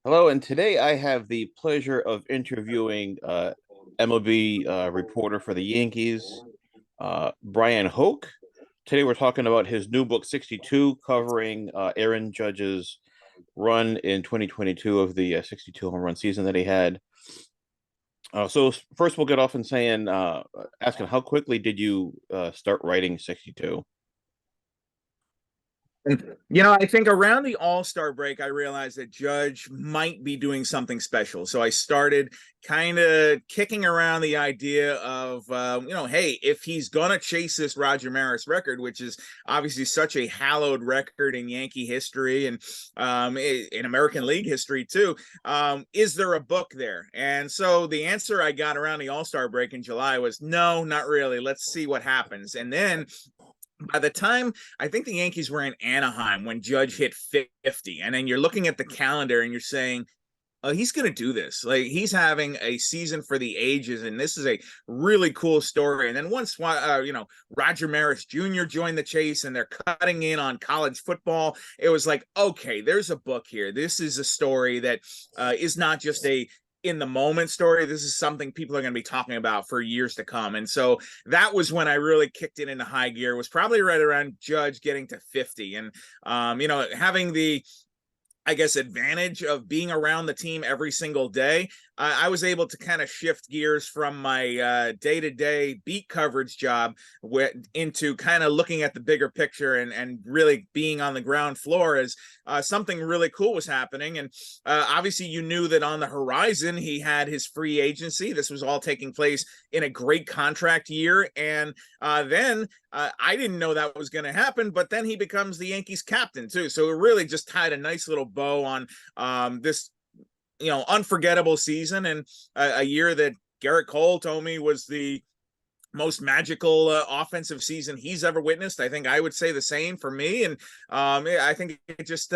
Hello, and today I have the pleasure of interviewing MLB reporter for the Yankees, Bryan Hoch. Today we're talking about his new book, 62, covering Aaron Judge's run in 2022 of the 62 home run season that he had. So first we'll get off in saying, asking how quickly did you start writing 62? I think around the All-Star break, I realized that Judge might be doing something special. So I started kind of kicking around the idea of, hey, if he's going to chase this Roger Maris record, which is obviously such a hallowed record in Yankee history and in American League history too, is there a book there? And so the answer I got around the All-Star break in July was no, not really. Let's see what happens. And then by the time I think the Yankees were in Anaheim when Judge hit 50, and then you're looking at the calendar and you're saying, oh, he's going to do this. Like he's having a season for the ages, and this is a really cool story. And then once Roger Maris Jr. joined the chase, and they're cutting in on college football, it was like, okay, there's a book here. This is a story that is not just a in the moment story. This is something people are going to be talking about for years to come. And so that was when I really kicked it into high gear. It was probably right around Judge getting to 50, and having the advantage of being around the team every single day. I was able to kind of shift gears from my day-to-day beat coverage job into kind of looking at the bigger picture and really being on the ground floor as something really cool was happening. And obviously you knew that on the horizon, he had his free agency. This was all taking place in a great contract year. And then I didn't know that was going to happen, but then he becomes the Yankees captain too. So it really just tied a nice little bow on this unforgettable season, and a year that Garrett Cole told me was the most magical offensive season he's ever witnessed. I think I would say the same for me. And I think it just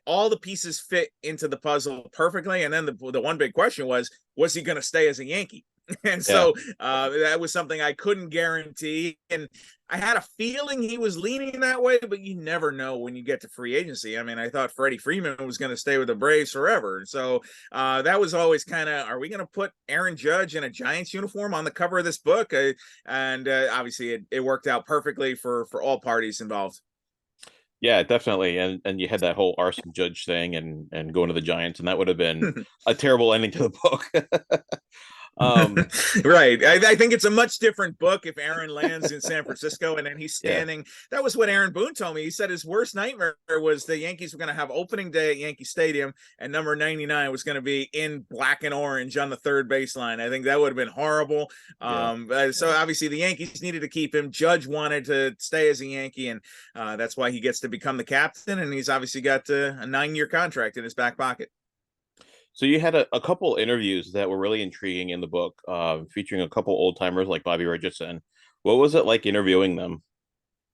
all the pieces fit into the puzzle perfectly. And then the one big question was he going to stay as a Yankee? And Yeah. so that was something I couldn't guarantee. And I had a feeling he was leaning that way, but you never know when you get to free agency. I mean, I thought Freddie Freeman was going to stay with the Braves forever. And so that was always kind of, are we going to put Aaron Judge in a Giants uniform on the cover of this book? And obviously it worked out perfectly for all parties involved. Yeah, definitely. And you had that whole arson judge thing and going to the Giants, and that would have been a terrible ending to the book. um, Right. I think it's a much different book if Aaron lands in San Francisco and then he's yeah, standing. That was what Aaron Boone told me. He said his worst nightmare was the Yankees were going to have opening day at Yankee Stadium, and number 99 was going to be in black and orange on the third baseline. I think that would have been horrible. yeah. So obviously the Yankees needed to keep him. Judge wanted to stay as a Yankee, and that's why he gets to become the captain. And he's obviously got a 9-year contract in his back pocket. So you had a couple interviews that were really intriguing in the book, featuring a couple old timers like Bobby Richardson. What was it like interviewing them?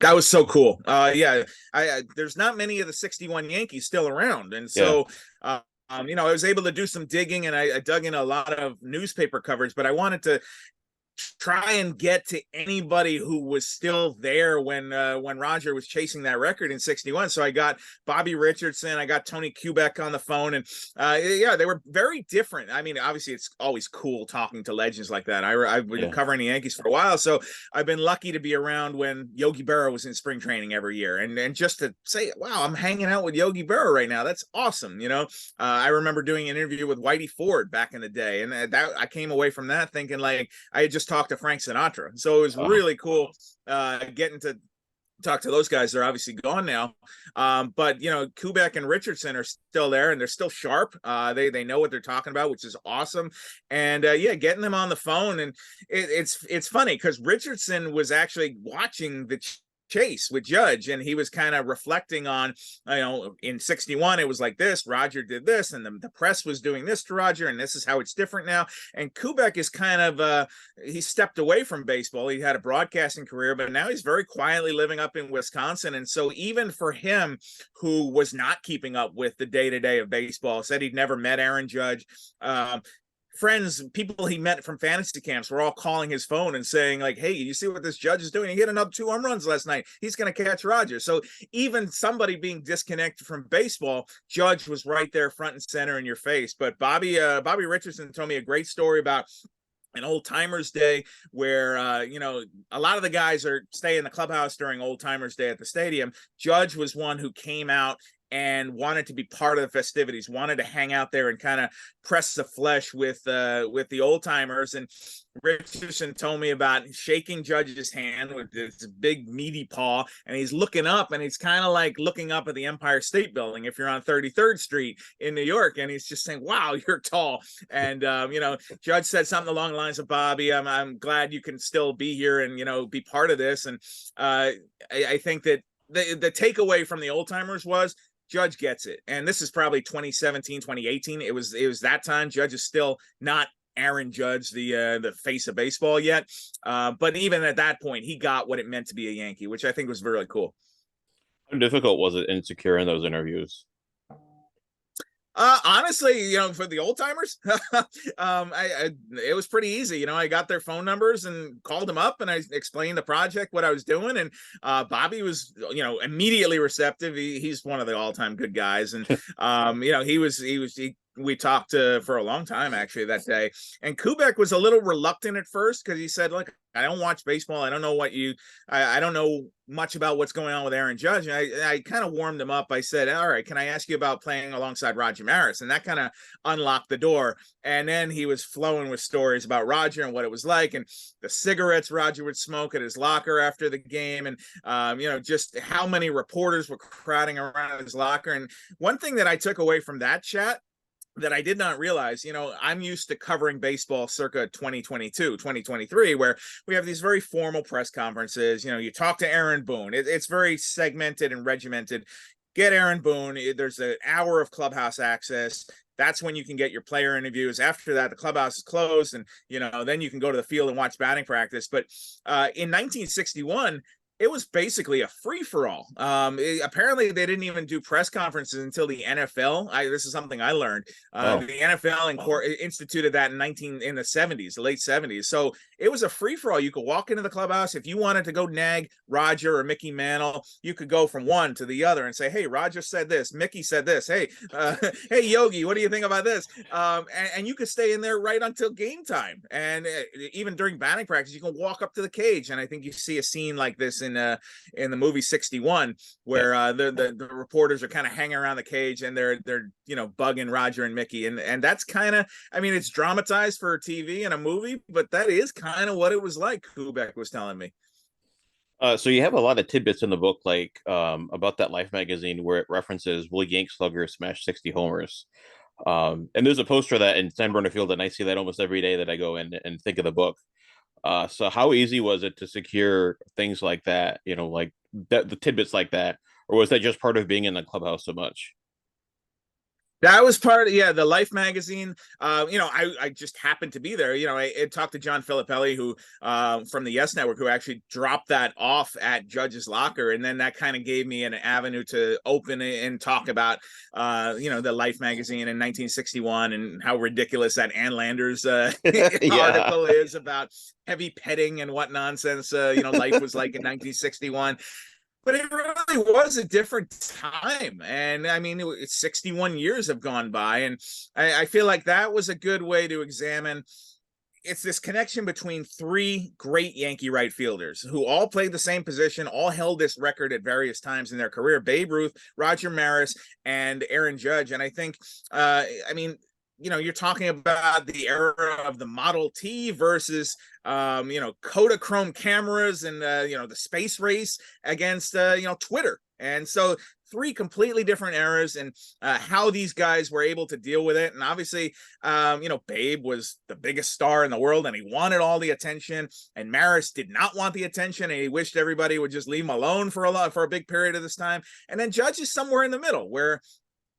That was so cool. Yeah, I there's not many of the 61 Yankees still around, and Yeah, so I was able to do some digging, and I dug in a lot of newspaper coverage, but I wanted to try and get to anybody who was still there when Roger was chasing that record in 61. So I got Bobby Richardson, I got Tony Kubek on the phone, and yeah, they were very different. I mean, obviously it's always cool talking to legends like that. I've been yeah, covering the Yankees for a while, so I've been lucky to be around when Yogi Berra was in spring training every year, and just to say, wow, I'm hanging out with Yogi Berra right now. That's awesome. I remember doing an interview with Whitey Ford back in the day, and that I came away from that thinking like I had just talked to Frank Sinatra. So it was uh, really cool getting to talk to those guys. They're obviously gone now. But Kubek and Richardson are still there, and they're still sharp. They know what they're talking about, which is awesome. And yeah, getting them on the phone, and it's funny because Richardson was actually watching the chase with Judge, and he was kind of reflecting on, in 61 it was like this, Roger did this, and the press was doing this to Roger, and this is how it's different now. And Kubek is kind of he stepped away from baseball. He had a broadcasting career, but now he's very quietly living up in Wisconsin. And so even for him, who was not keeping up with the day-to-day of baseball, said he'd never met Aaron Judge, friends, people he met from fantasy camps were all calling his phone and saying like, hey, you see what this Judge is doing? He hit another 2 home runs last night. He's going to catch Roger. So even somebody being disconnected from baseball, Judge was right there front and center in your face. But Bobby Richardson told me a great story about an old timers day where a lot of the guys are stay in the clubhouse during old timers day at the stadium. Judge was one who came out and wanted to be part of the festivities, wanted to hang out there and kind of press the flesh with the old timers. And Richardson told me about shaking Judge's hand with this big meaty paw, and he's looking up, and he's kind of like looking up at the Empire State Building if you're on 33rd Street in New York, and he's just saying, "Wow, you're tall." And Judge said something along the lines of, "Bobby, I'm glad you can still be here and be part of this." And I think that the takeaway from the old timers was Judge gets it. And this is probably 2017, 2018. It was that time. Judge is still not Aaron Judge, the face of baseball yet. But even at that point, he got what it meant to be a Yankee, which I think was really cool. How difficult was it in securing those interviews? Honestly, for the old timers, it was pretty easy. I got their phone numbers and called them up, and I explained the project, what I was doing, and Bobby was, immediately receptive. He's one of the all-time good guys, and we talked for a long time actually that day. And Kubek was a little reluctant at first because he said, "Look, I don't watch baseball. I don't know I don't know much about what's going on with Aaron Judge." And I kind of warmed him up. I said, "All right, can I ask you about playing alongside Roger Maris?" And that kind of unlocked the door. And then he was flowing with stories about Roger and what it was like, and the cigarettes Roger would smoke at his locker after the game, and just how many reporters were crowding around his locker. And one thing that I took away from that chat that I did not realize, I'm used to covering baseball circa 2022, 2023, where we have these very formal press conferences. You talk to Aaron Boone. It's very segmented and regimented. Get Aaron Boone. There's an hour of clubhouse access. That's when you can get your player interviews. After that, the clubhouse is closed, and then you can go to the field and watch batting practice. But in 1961, it was basically a free-for-all. Apparently, they didn't even do press conferences until the NFL. This is something I learned. The NFL instituted that in the 70s, the late 70s. So it was a free-for-all. You could walk into the clubhouse. If you wanted to go nag Roger or Mickey Mantle, you could go from one to the other and say, "Hey, Roger said this. Mickey said this. Hey, hey, Yogi, what do you think about this?" And you could stay in there right until game time. And even during batting practice, you can walk up to the cage. And I think you see a scene like this in the movie 61, where the reporters are kind of hanging around the cage, and they're bugging Roger and Mickey, and that's kind of, it's dramatized for TV and a movie, but that is kind of what it was like. Kubek was telling me. So you have a lot of tidbits in the book, like about that Life magazine where it references Willie Yank Slugger smashed 60 homers. And there's a poster of that in San Bernardino, and I see that almost every day that I go in and think of the book. So how easy was it to secure things like that, like the tidbits like that, or was that just part of being in the clubhouse so much? That was part of, the Life magazine. I just happened to be there. I talked to John Filippelli, who from the Yes Network, who actually dropped that off at Judge's locker, and then that kind of gave me an avenue to open it and talk about, the Life magazine in 1961 and how ridiculous that Ann Landers article is about heavy petting and what nonsense Life was like in 1961. But it really was a different time. And 61 years have gone by. And I feel like that was a good way to examine. It's this connection between three great Yankee right fielders who all played the same position, all held this record at various times in their career: Babe Ruth, Roger Maris, and Aaron Judge. And I think, you're talking about the era of the Model T versus, Kodachrome cameras and, the space race against, Twitter. And so three completely different eras, and how these guys were able to deal with it. And obviously, Babe was the biggest star in the world, and he wanted all the attention, and Maris did not want the attention, and he wished everybody would just leave him alone for a big period of this time. And then Judge is somewhere in the middle, where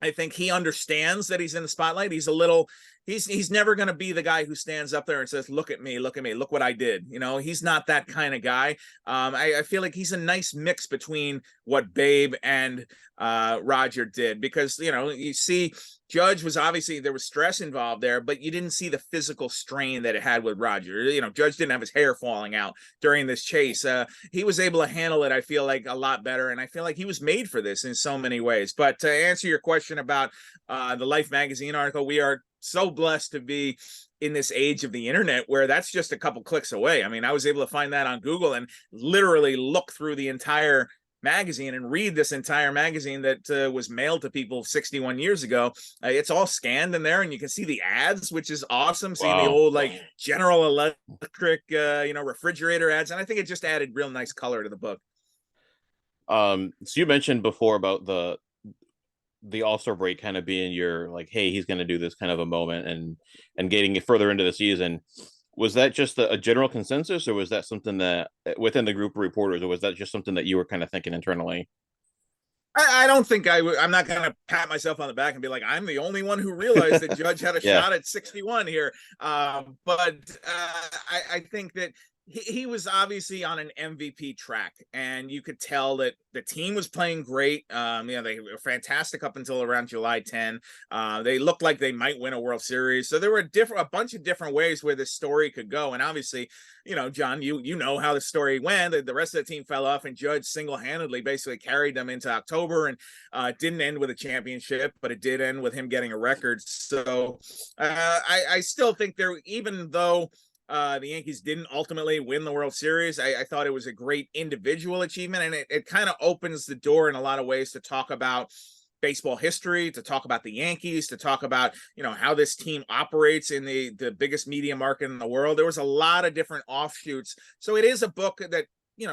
I think he understands that he's in the spotlight. He's a little he's never going to be the guy who stands up there and says, look at me, look what I did. He's not that kind of guy. I feel like he's a nice mix between what Babe and Roger did, because you see Judge was obviously, there was stress involved there, but you didn't see the physical strain that it had with Roger. Judge didn't have his hair falling out during this chase. He was able to handle it, I feel like, a lot better, and I feel like he was made for this in so many ways. But to answer your question about the Life magazine article, we are so blessed to be in this age of the internet where that's just a couple clicks away. I mean, I was able to find that on Google and literally look through the entire magazine and read this entire magazine that was mailed to people 61 years ago. It's all scanned in there, and you can see the ads, which is awesome. Seeing the old like General Electric refrigerator ads, and I think it just added real nice color to the book. So you mentioned before about the All-Star break kind of being your, like, hey, he's going to do this kind of a moment, and getting it further into the season. Was that just a general consensus, or was that something that within the group of reporters, or was that just something that you were kind of thinking internally? I don't think I'm not going to pat myself on the back and be like, I'm the only one who realized that Judge had a shot at 61 here. But I think that he was obviously on an MVP track, and you could tell that the team was playing great. They were fantastic up until around July 10. They looked like they might win a World Series. So there were a bunch of different ways where this story could go. And obviously, John, you know how the story went. The rest of the team fell off, and Judge single-handedly basically carried them into October, and it didn't end with a championship, but it did end with him getting a record. So I still think even though the Yankees didn't ultimately win the World Series, I thought it was a great individual achievement, and it kind of opens the door in a lot of ways to talk about baseball history, to talk about the Yankees, to talk about how this team operates in the biggest media market in the world. There was a lot of different offshoots, so it is a book that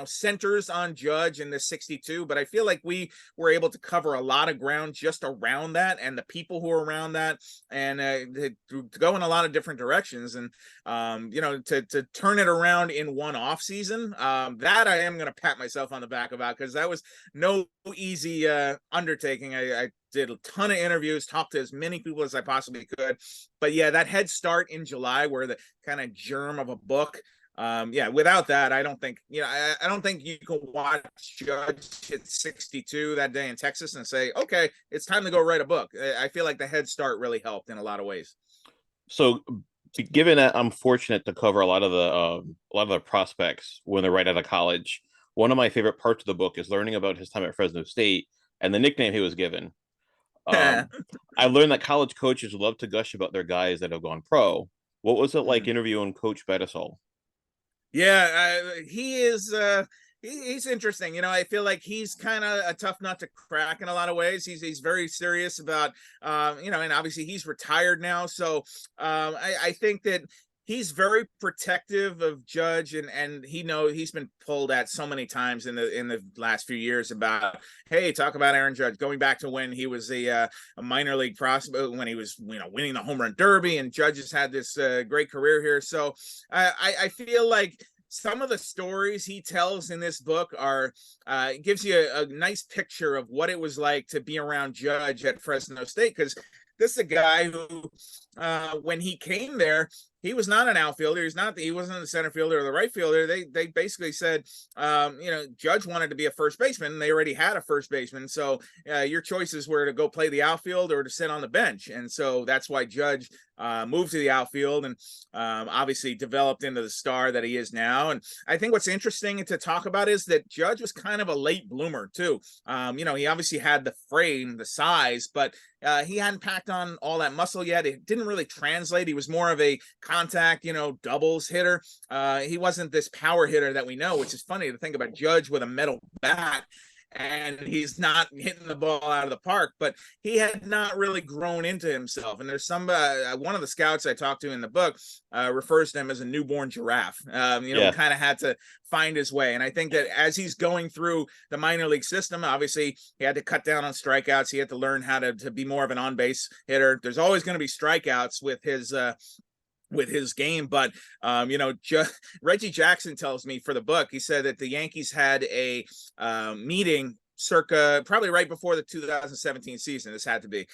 centers on Judge in the 62, but I feel like we were able to cover a lot of ground just around that, and the people who are around that, and to go in a lot of different directions, and to turn it around in one off season, that I am going to pat myself on the back about, because that was no easy undertaking. I did a ton of interviews, talked to as many people as I possibly could, but yeah, that head start in July, where the kind of germ of a book. Without that, I don't think I don't think you can watch Judge hit 62 that day in Texas and say, okay, it's time to go write a book. I feel like the head start really helped in a lot of ways. So, given that I'm fortunate to cover a lot of the prospects when they're right out of college, one of my favorite parts of the book is learning about his time at Fresno State and the nickname he was given. I learned that college coaches love to gush about their guys that have gone pro. What was it like interviewing Coach Betisol? Yeah, he is. He's interesting. I feel like he's kind of a tough nut to crack in a lot of ways. He's very serious about, and obviously he's retired now. So I think that he's very protective of Judge, and he's been pulled at so many times in the last few years about, hey, talk about Aaron Judge, going back to when he was a minor league prospect, when he was winning the home run derby, and Judge has had this great career here. So I feel like some of the stories he tells in this book are gives you a nice picture of what it was like to be around Judge at Fresno State, because this is a guy who, when he came there, he was not an outfielder. He wasn't the center fielder or the right fielder. They basically said, Judge wanted to be a first baseman, and they already had a first baseman. So your choices were to go play the outfield or to sit on the bench. And so that's why Judge moved to the outfield, and obviously developed into the star that he is now. And I think what's interesting to talk about is that Judge was kind of a late bloomer too. He obviously had the frame, the size, but he hadn't packed on all that muscle yet. It didn't really translate. He was more of a contact, doubles hitter. He wasn't this power hitter that we know, which is funny to think about Judge with a metal bat, and he's not hitting the ball out of the park, but he had not really grown into himself. And there's one of the scouts I talked to in the book refers to him as a newborn giraffe. Kind of had to find his way. And I think that as he's going through the minor league system, obviously he had to cut down on strikeouts. He had to learn how to be more of an on-base hitter. There's always going to be strikeouts with his game, but Reggie Jackson tells me for the book, he said that the Yankees had a meeting circa probably right before the 2017 season. This had to be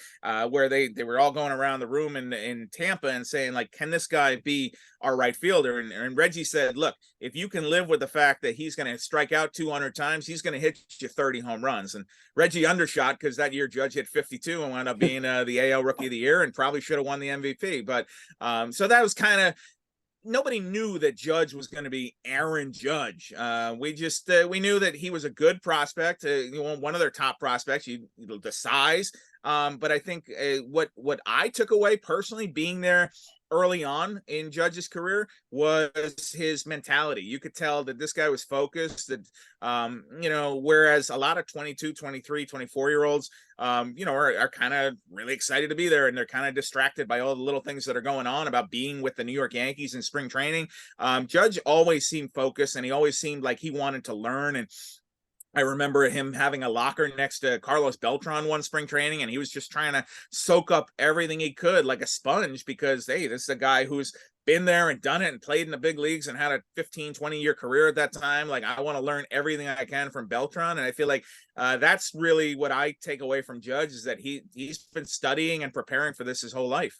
where they were all going around the room in Tampa and saying, like, can this guy be our right fielder? And Reggie said, look, if you can live with the fact that he's going to strike out 200 times, he's going to hit you 30 home runs. And Reggie undershot because that year Judge hit 52 and wound up being the AL Rookie of the Year and probably should have won the MVP. But so that was kind of, nobody knew that Judge was going to be Aaron Judge. We knew that he was a good prospect, one of their top prospects. The size, but I think what I took away personally, being there early on in Judge's career, was his mentality. You could tell that this guy was focused, that whereas a lot of 22, 23, 24-year-olds are kind of really excited to be there, and they're kind of distracted by all the little things that are going on about being with the New York Yankees in spring training. Judge always seemed focused, and he always seemed like he wanted to learn. And I remember him having a locker next to Carlos Beltran one spring training, and he was just trying to soak up everything he could like a sponge, because, hey, this is a guy who's been there and done it and played in the big leagues and had a 15, 20-year career at that time. Like, I want to learn everything I can from Beltran. And I feel like that's really what I take away from Judge, is that he's been studying and preparing for this his whole life.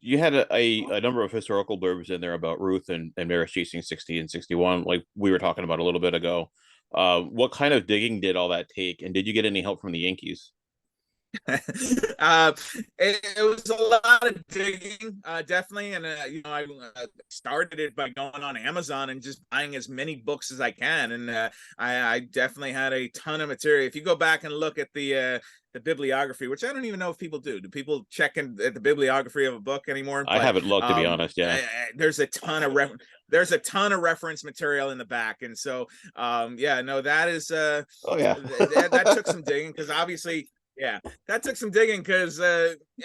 You had a number of historical blurbs in there about Ruth and Maris chasing 60 and 61, like we were talking about a little bit ago. What kind of digging did all that take, and did you get any help from the Yankees? It was a lot of digging, definitely, and I started it by going on Amazon and just buying as many books as I can, and I definitely had a ton of material. If you go back and look at the bibliography, which I don't even know if people do. Do people check in at the bibliography of a book anymore? I haven't looked, to be honest. Yeah, there's a ton of reference material in the back, and so that is oh yeah, that took some digging, because obviously. Yeah, that took some digging, because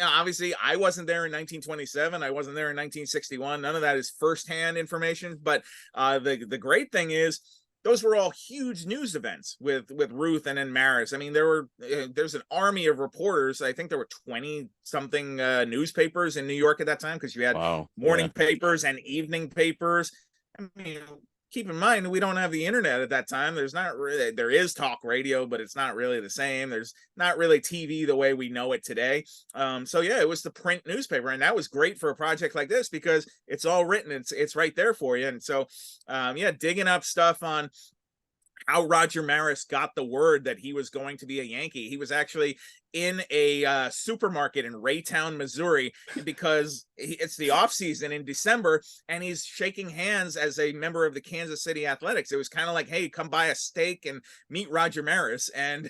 obviously I wasn't there in 1927. I wasn't there in 1961. None of that is firsthand information. But the great thing is, those were all huge news events with Ruth and then Maris. I mean, there's an army of reporters. I think there were 20 something newspapers in New York at that time, because you had morning papers and evening papers. I mean, keep in mind, we don't have the internet at that time. There is talk radio, but it's not really the same. There's not really TV the way we know it today. So yeah, it was the print newspaper, and that was great for a project like this, because it's all written. It's right there for you. And so, digging up stuff on how Roger Maris got the word that he was going to be a Yankee. He was actually in a supermarket in Raytown, Missouri, because it's the off season in December, and he's shaking hands as a member of the Kansas City Athletics. It was kind of like, hey, come buy a steak and meet Roger Maris. And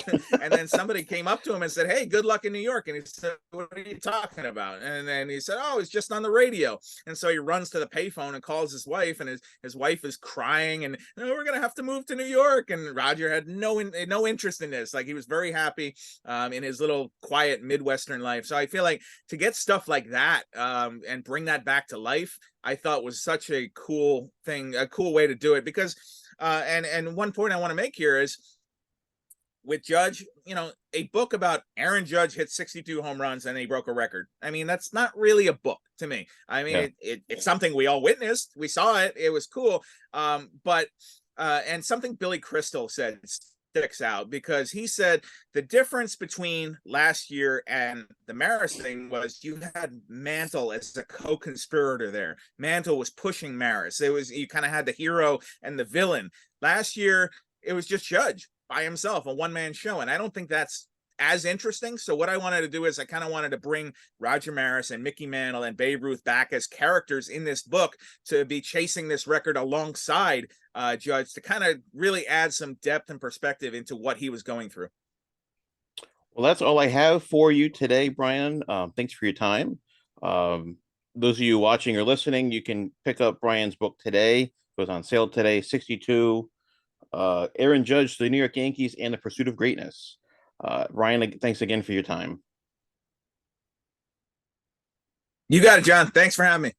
then somebody came up to him and said, hey, good luck in New York. And he said, what are you talking about? And then he said, oh, it's just on the radio. And so he runs to the payphone and calls his wife, and his wife is crying, and we're gonna have to move to New York. And Roger had no interest in this. Like, he was very happy in his little quiet Midwestern life. So I feel like to get stuff like that and bring that back to life, I thought was such a cool thing, a cool way to do it. Because and one point I want to make here is, with Judge, a book about Aaron Judge hit 62 home runs and he broke a record. I mean, that's not really a book to me. I mean, it's something we all witnessed. We saw it. It was cool. But something Billy Crystal said sticks out, because he said the difference between last year and the Maris thing was you had Mantle as a co-conspirator there. Mantle was pushing Maris. You kind of had the hero and the villain. Last year, it was just Judge by himself, a one-man show. And I don't think that's as interesting. So what I wanted to do is I kind of wanted to bring Roger Maris and Mickey Mantle and Babe Ruth back as characters in this book, to be chasing this record alongside Judge, to kind of really add some depth and perspective into what he was going through. Well, that's all I have for you today, Bryan. Thanks for your time. Those of you watching or listening, you can pick up Bryan's book today. It goes on sale today, 62. Aaron Judge, the New York Yankees, and the Pursuit of Greatness. Bryan, thanks again for your time. You got it, John. Thanks for having me.